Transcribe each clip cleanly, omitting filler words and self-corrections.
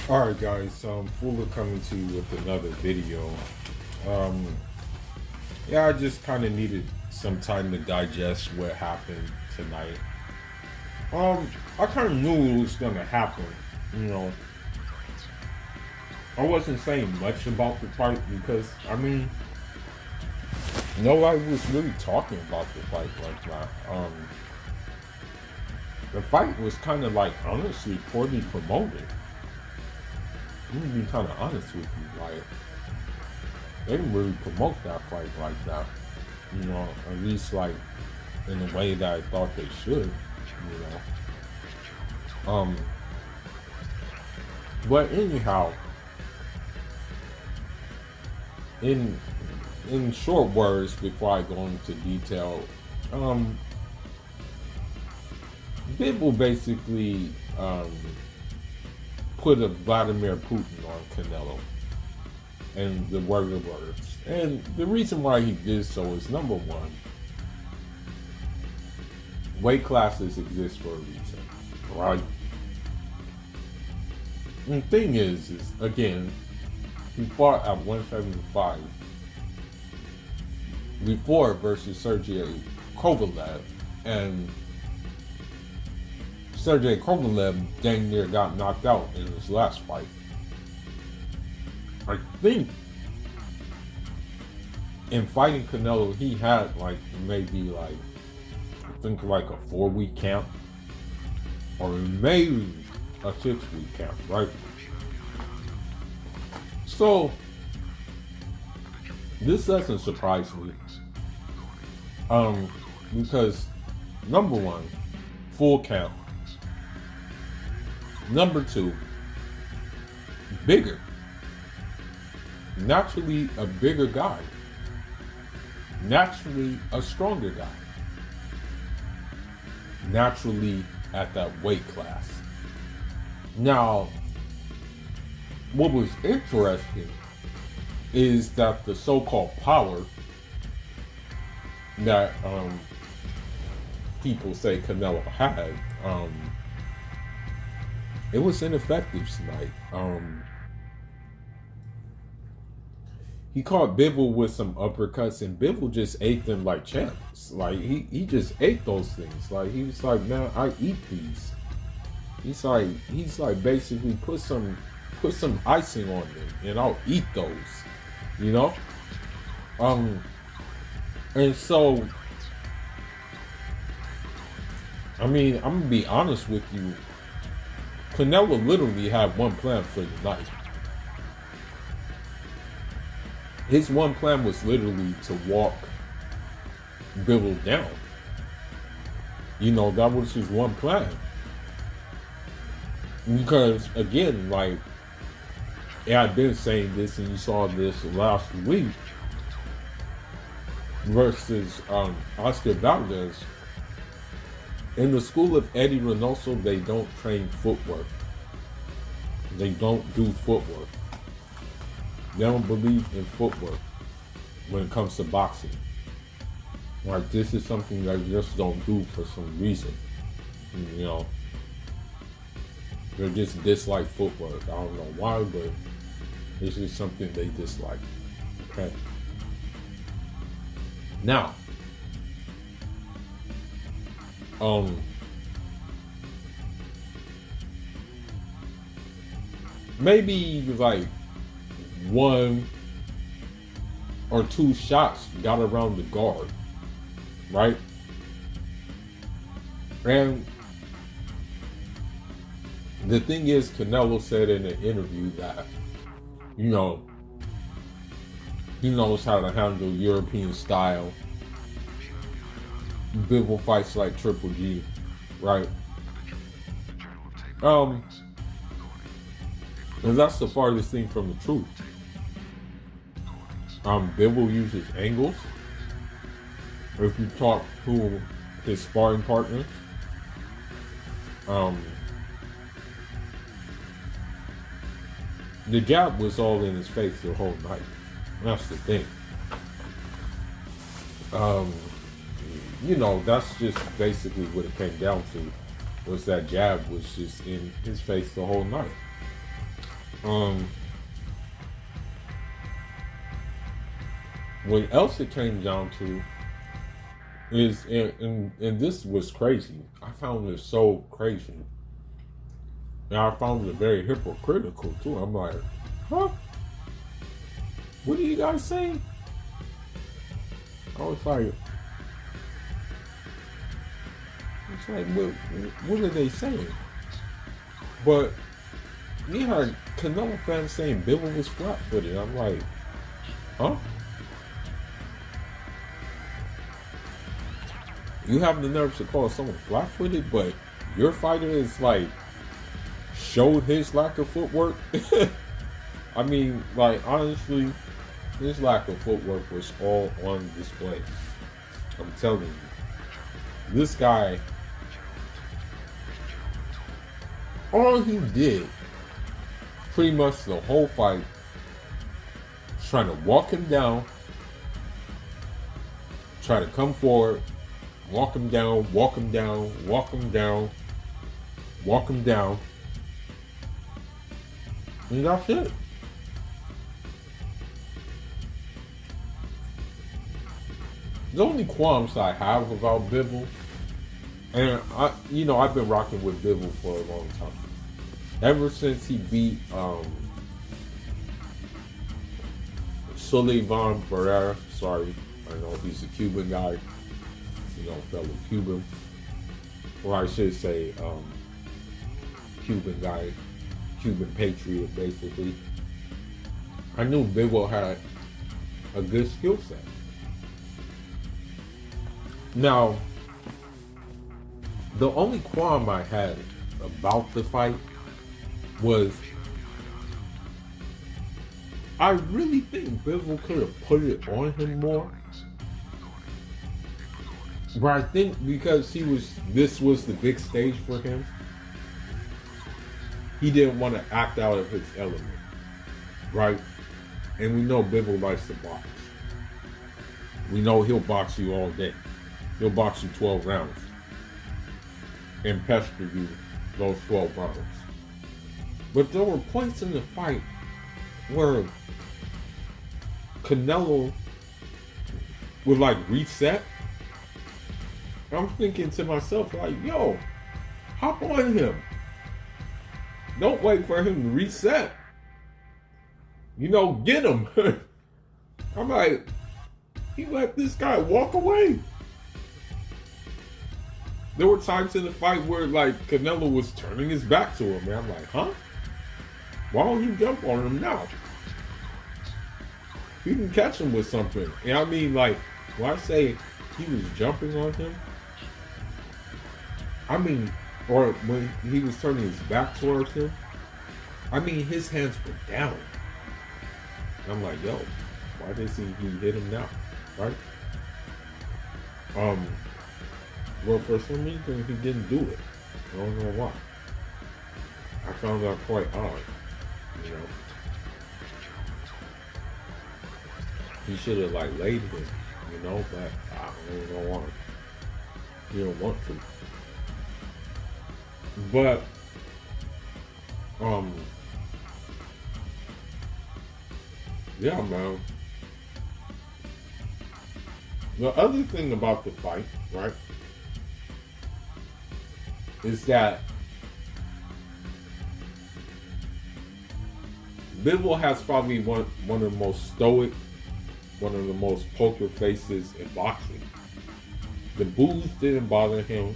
Alright guys, Fuller coming to you with another video. Um, yeah, I just kind of needed some time to digest what happened tonight. I kind of knew it was going to happen, you know. I wasn't saying much about the fight because, nobody was really talking about the fight like that. The fight was kind of like, honestly, poorly promoted. I'm gonna be kind of honest with you, like, they didn't really promote that fight like that, you know, at least like in the way that I thought they should, you know. But anyhow, in short words, before I go into detail, Bivol basically put a Vladimir Putin on Canelo and the warrior words. And the reason why he did so is, number one, weight classes exist for a reason, right? And the thing is again, he fought at 175 before versus Sergey Kovalev, and Sergey Kovalev dang near got knocked out in his last fight. I think in fighting Canelo, he had maybe I think like a 4-week camp, or maybe a 6-week camp, right? So this doesn't surprise me, because number one, full camp. Number two, bigger. Naturally a bigger guy. Naturally a stronger guy. Naturally at that weight class. Now, what was interesting is that the so-called power that people say Canelo had, it was ineffective tonight. He caught Bivol with some uppercuts, and Bivol just ate them like champs. Like he just ate those things. Like he was like, man, I eat these. He's like basically put some icing on them, and I'll eat those. You know. And so, I'm gonna be honest with you. Canelo literally had one plan for the night. His one plan was literally to walk Bivol down. You know, that was his one plan. Because, again, I've been saying this, and you saw this last week, versus Oscar Valdez. In the school of Eddie Reynoso, they don't train footwork. They don't do footwork. They don't believe in footwork when it comes to boxing. Like, this is something they just don't do for some reason. You know, they just dislike footwork. I don't know why, but this is something they dislike. Okay. Now, maybe like 1 or 2 shots got around the guard, right? And the thing is, Canelo said in an interview that, you know, he knows how to handle European style. Bivol fights like Triple G, right? And that's the farthest thing from the truth. Bivol uses angles. If you talk to his sparring partners, the jab was all in his face the whole night. That's the thing. You know, that's just basically what it came down to, was that jab was just in his face the whole night. Um, what else it came down to is, and this was crazy. I found it so crazy. And I found it very hypocritical too. I'm like, huh? What are you guys saying? I was like, it's like, what are they saying? But you heard Canelo fans saying Bivol was flat-footed. I'm like, huh? You have the nerve to call someone flat-footed, but your fighter is like showed his lack of footwork. I mean, like, honestly, his lack of footwork was all on display. I'm telling you, this guy, all he did pretty much the whole fight was trying to walk him down, try to come forward, walk him down, walk him down, walk him down, walk him down. And that's it. The only qualms I have about Bivol, and I've been rocking with Bivol for a long time. Ever since he beat Sullivan Barrera, sorry, I know he's a Cuban guy, fellow Cuban, or I should say Cuban guy, Cuban patriot, basically. I knew Bivol had a good skill set. Now, the only qualm I had about the fight was I really think Bivol could have put it on him more. But I think because this was the big stage for him, he didn't want to act out of his element, right? And we know Bivol likes to box. We know he'll box you all day. He'll box you 12 rounds and pester you those 12 rounds. But there were points in the fight where Canelo would like reset. I'm thinking to myself, like, yo, hop on him. Don't wait for him to reset. Get him. I'm like, he let this guy walk away. There were times in the fight where, like, Canelo was turning his back to him, and I'm like, huh? Why don't you jump on him now? You can catch him with something. And I mean, like, when I say he was jumping on him, I mean, or when he was turning his back towards him, I mean, his hands were down. I'm like, yo, why does he hit him now? Right? Well, for some reason, he didn't do it. I don't know why. I found that quite odd, He should have, like, laid him, but I don't know why. He don't want to. But, yeah, man. The other thing about the fight, right, is that Bivol has probably one of the most stoic, one of the most poker faces in boxing. The boos didn't bother him.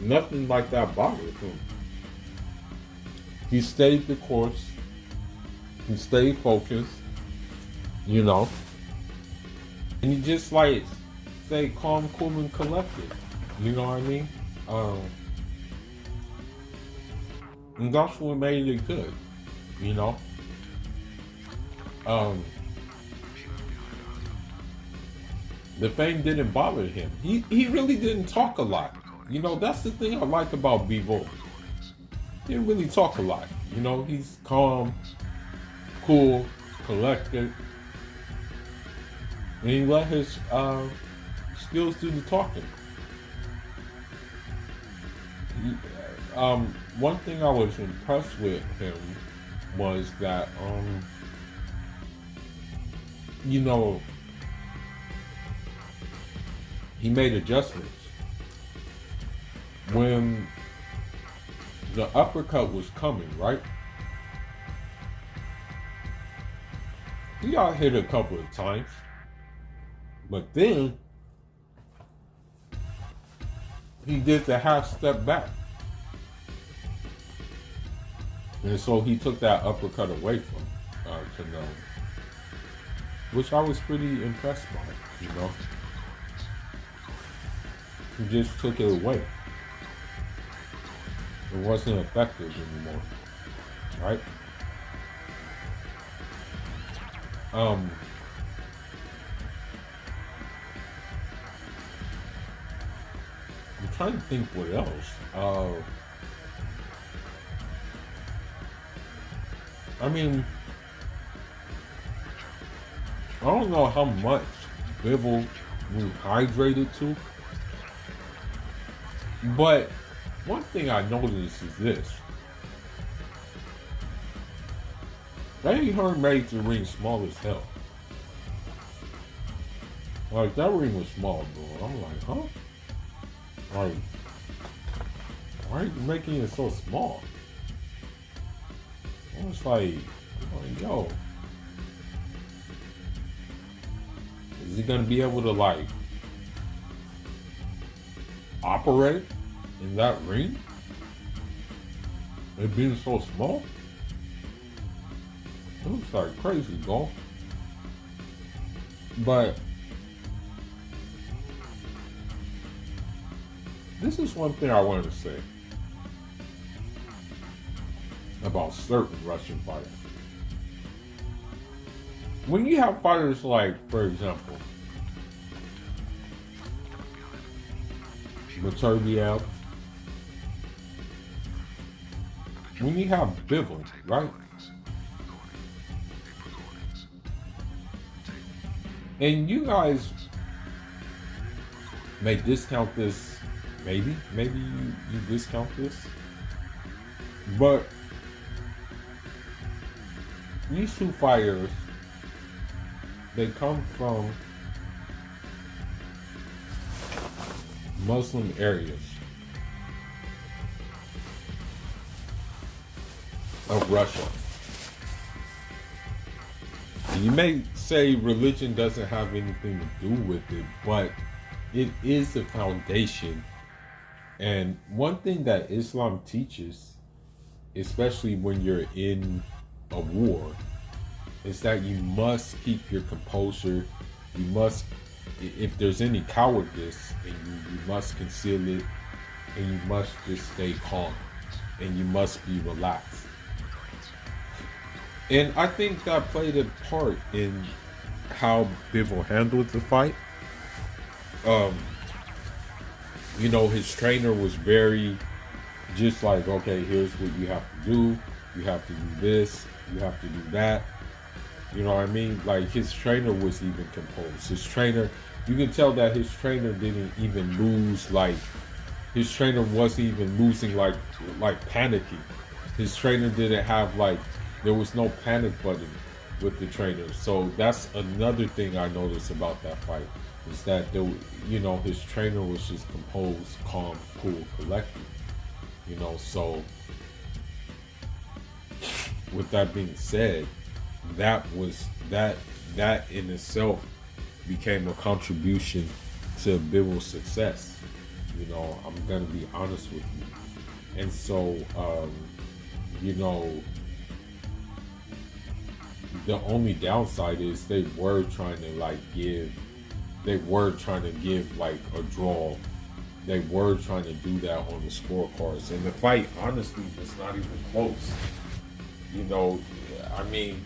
Nothing like that bothered him. He stayed the course. He stayed focused. And he just like stay calm, cool, and collected. You know what I mean? And that's what made it good. The fame didn't bother him. He really didn't talk a lot. That's the thing I like about Bivol. He didn't really talk a lot. He's calm, cool, collected. And he let his skills do the talking. one thing I was impressed with him was that, you know, he made adjustments. When the uppercut was coming, right? He got hit a couple of times. But then he did the half step back. And so he took that uppercut away from Canelo, which I was pretty impressed by, you know. He just took it away. It wasn't effective anymore, right? I'm trying to think what else. I mean, I don't know how much Bivol was hydrated to, but one thing I noticed is this. They made the ring small as hell. Like, that ring was small, bro. I'm like, huh? Like, why are you making it so small? I was like, yo, is he gonna be able to, like, operate in that ring? It being so small? It looks like crazy, bro. But this is one thing I wanted to say about certain Russian fighters. When you have fighters like, for example, Materbiev, when you have Bivol, right? And you guys may discount this, maybe you discount this, but these two fighters, they come from Muslim areas of Russia. You may say religion doesn't have anything to do with it, but it is the foundation. And one thing that Islam teaches, especially when you're in a war, is that you must keep your composure. You must, if there's any cowardice, and you must conceal it, and you must just stay calm, and you must be relaxed. And I think that played a part in how Bivol handled the fight. You know, his trainer was very just like, okay, here's what you have to do. You have to do this. You have to do that. You know what I mean? Like, his trainer was even composed. His trainer, you can tell that his trainer didn't even lose, like, his trainer wasn't even losing, like panicking. His trainer didn't have, like, there was no panic button with the trainer. So that's another thing I noticed about that fight, is that there, you know, his trainer was just composed, calm, cool, collected. You know, so with that being said, that in itself became a contribution to Bivol's success. You know, I'm gonna be honest with you. And so, you know, the only downside is they were trying to give like a draw. They were trying to do that on the scorecards, and the fight honestly was not even close. You know, I mean,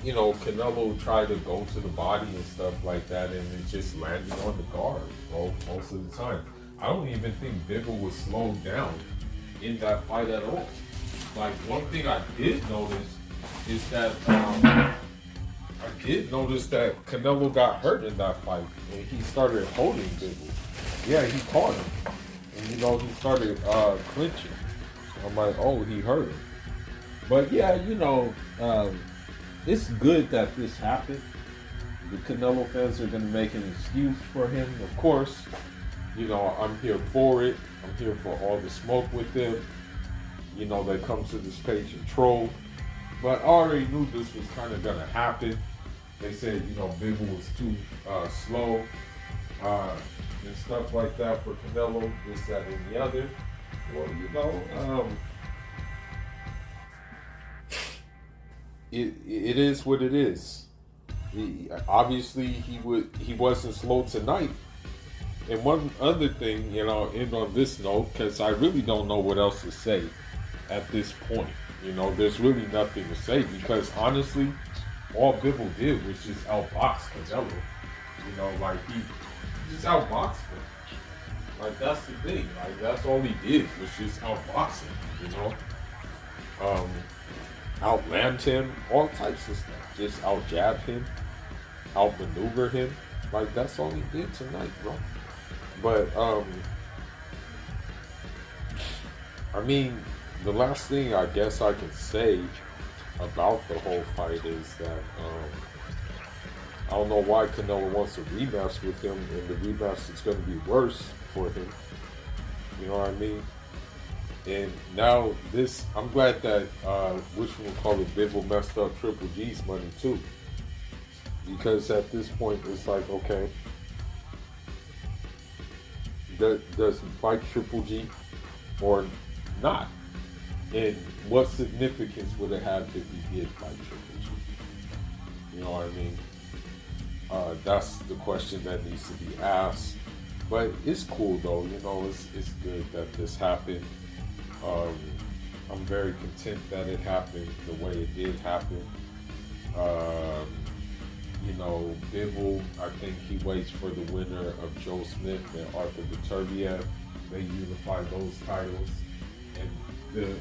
you know, Canelo tried to go to the body and stuff like that, and it just landed on the guard, bro, most of the time. I don't even think Bivol was slowed down in that fight at all. Like, one thing I did notice is that Canelo got hurt in that fight, and he started holding Bivol. Yeah, he caught him, and you know, he started clinching. I'm like, oh, he hurt him. But yeah, you know, it's good that this happened. The Canelo fans are going to make an excuse for him. Of course, you know, I'm here for it. I'm here for all the smoke with him. You know, they come to this page and troll. But I already knew this was kind of going to happen. They said, you know, Bivol was too slow and stuff like that for Canelo, this, that, and the other. Well, you know, it is what it is. Obviously, he wasn't slow tonight. And one other thing, you know, end on this note, because I really don't know what else to say at this point. You know, there's really nothing to say because honestly, all Bivol did was just outbox Canelo. You know, like he just outboxed him. Like that's the thing. Like that's all he did was just outbox him. You know, outland him, all types of stuff. Just outjab him, outmaneuver him. Like that's all he did tonight, bro. But I mean, the last thing I guess I can say about the whole fight is that I don't know why Canelo wants a rematch with him, and the rematch is going to be worse for him. You know what I mean? And now this, I'm glad that which one will call it, Bivol messed up Triple G's money too, because at this point it's like, okay, does he fight Triple G or not? And what significance would it have if he did fight Triple G? You know what I mean? That's the question that needs to be asked. But it's cool though, you know, it's good that this happened. I'm very content that it happened the way it did happen. You know, Bivol, I think he waits for the winner of Joe Smith and Arthur Beterbiev. They unify those titles. And the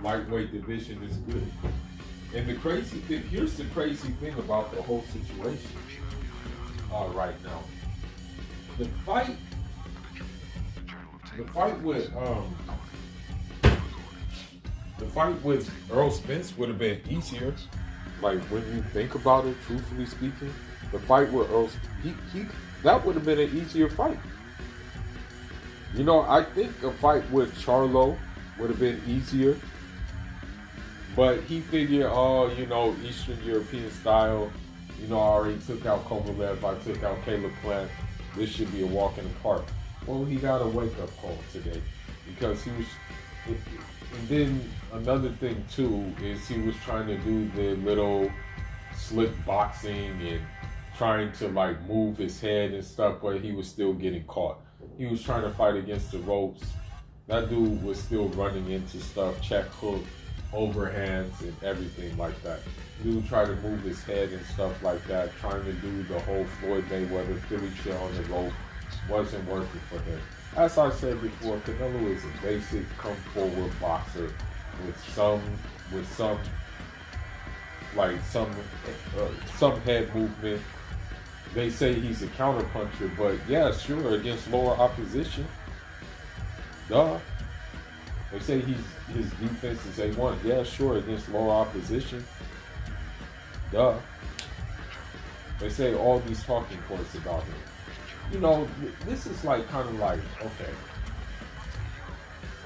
lightweight division is good. And the crazy thing, here's the crazy thing about the whole situation right now. The fight with Earl Spence would have been easier. Like when you think about it, truthfully speaking, the fight with Earl, that would have been an easier fight. You know, I think a fight with Charlo would have been easier, but he figured, oh, you know, Eastern European style, you know, I already took out Kovalev, I took out Caleb Plant, this should be a walk in the park. Well, he got a wake-up call today, because he was, and then another thing too, is he was trying to do the little slick boxing and trying to like move his head and stuff, but he was still getting caught. He was trying to fight against the ropes. That dude was still running into stuff, check hook, overhands, and everything like that. Dude tried to move his head and stuff like that, trying to do the whole Floyd Mayweather Philly shit on the rope. Wasn't working for him. As I said before, Canelo is a basic come forward boxer with some head movement. They say he's a counter puncher, but yeah, sure, against lower opposition. Duh. They say his defense is A1. Yeah, sure, against lower opposition. Duh. They say all these talking points about him. You know, this is like kind of like, okay,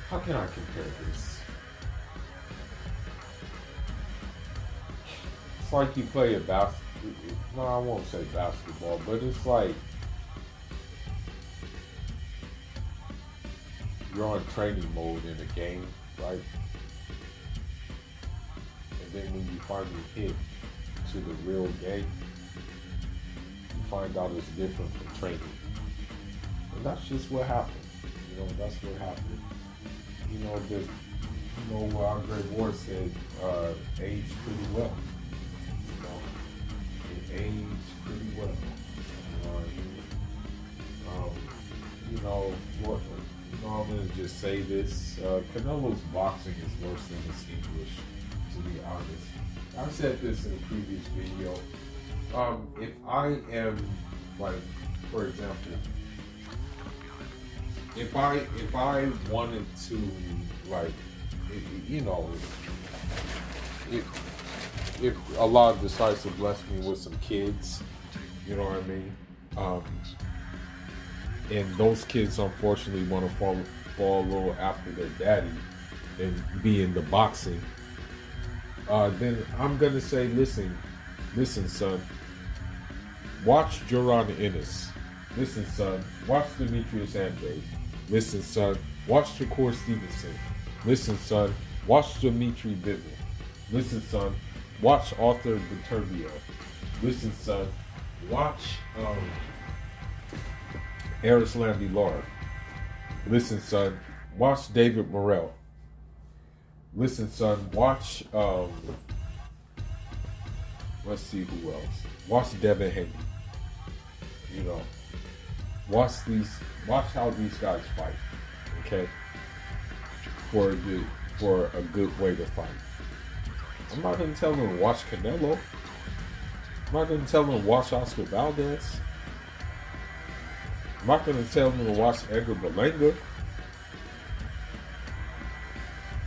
how can I compare this? It's like you play a no, I won't say basketball, but it's like you're on training mode in a game, right? And then when you finally hit to the real game, you find out it's different from training. And that's just what happened. You know, that's what happened. You know, what Andre Ward said, aged pretty well. You know, it aged pretty well. I'm going to just say this. Canelo's boxing is worse than his English, to be honest. I said this in a previous video. If I am, like, for example, if I wanted to, like, you know, if Allah decides to bless me with some kids, you know what I mean, and those kids unfortunately want to fall a little after their daddy and be in the boxing, then I'm gonna say, listen, son, watch Joran Ennis. Listen, son, watch Demetrius Andrade. Listen, son, watch Shakur Stevenson. Listen, son, watch Dmitry Bivol. Listen, son, watch Arthur Viterbo. Listen, son, watch Arislandy Lara. Listen, son, watch David Morrell. Listen, son, watch let's see who else. Watch Devin Haney. You know, watch how these guys fight. Okay, for a good way to fight. I'm not gonna tell them to watch Canelo. I'm not gonna tell them to watch Oscar Valdez. I'm not gonna tell them to watch Edgar Berlanga.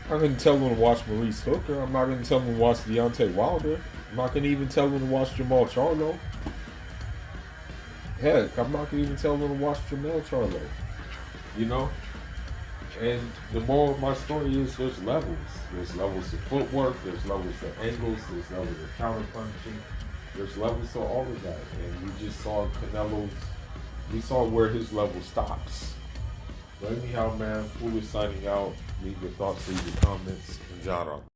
I'm not gonna tell them to watch Maurice Hooker. I'm not gonna tell them to watch Deontay Wilder. I'm not gonna even tell them to watch Jamal Charlo. Heck, I'm not gonna even tell them to watch Jamal Charlo. You know? And the moral of my story is there's levels. There's levels to footwork, there's levels to angles, there's levels to counter punching, there's levels to all of that. And we just saw we saw where his level stops. But anyhow, man, Foolish signing out. Leave your thoughts, leave your comments, and jot on.